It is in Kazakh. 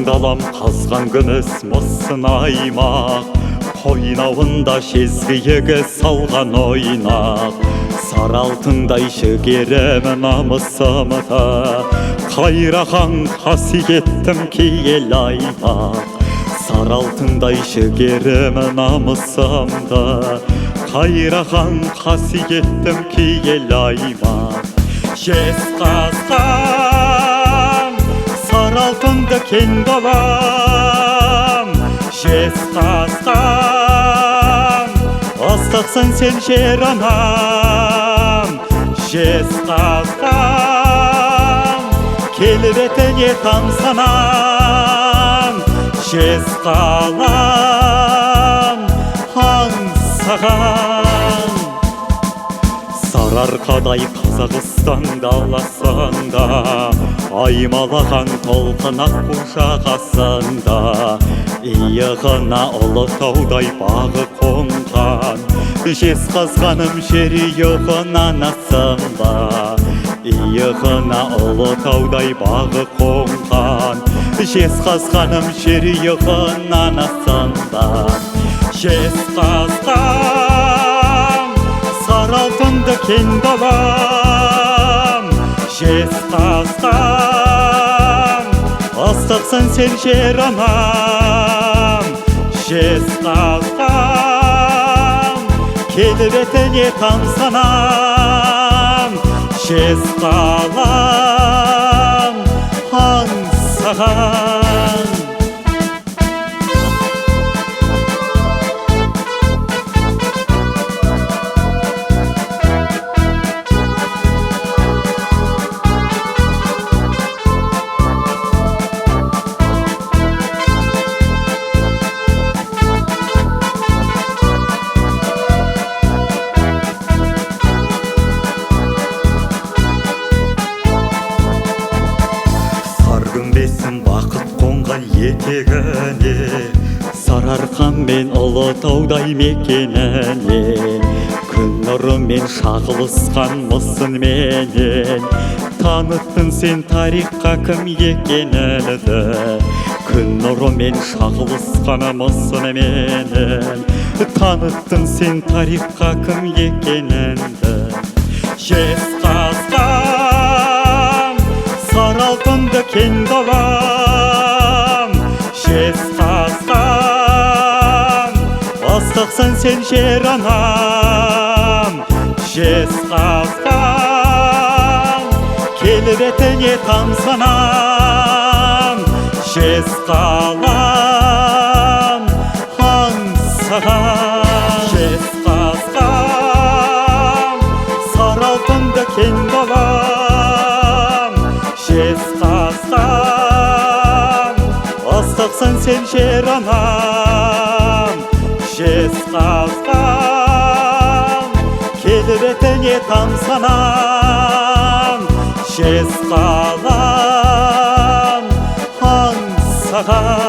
қалам қазған күміс мысын аймақ, қойнауында жезгиігі салған ойнақ. Сары алтындай жігерім намысымда, қайраған қасиеттім киел аймақ. Сары алтындай жігерім намысымда, қайраған қасиеттім киел аймақ. Жезқазған сары алтынды кен балам, Жезқазған астықсың сен жер анам. Жезқазған келбетіне тамсанам. Жезқалам аңсаған сарыарқадай Қазақстан даласында, аймалаған толқын аққу жағасында, иығына ұлытаудай бағы қонған, жезқазғаным жер иығынан асынба. Иығына ұлытаудай бағы қонған, жезқазғаным жер иығынан асынба. Жезқазған сары алтынды кен балам, Жезқазған астықсың сен жер анам. Жезқазған келбетіне тамсанам. Жезқалам аңсаған. Күмбесім бақыт қонған етегіне, сарыарқам мен ұлытаудай мекеніне, күн нұрымен шағылысқан мысынменен, таныттың сен тарихқа кім екеніңді. Күн нұрымен шағылысқан мысынменен, таныттың сен тарихқа кім екеніңді. Жезқазған сары алтынды кен балам, Жезқазған астықсың сен жер анам. Жезқазған келбетіне тамсанам. Жезқалам аңсаған. Жезқазған сары алтынды кен балам, Жезқазған астықсың сен жер анам. Жезқазған келбетіне тамсанам. Жезқалам аңсаған.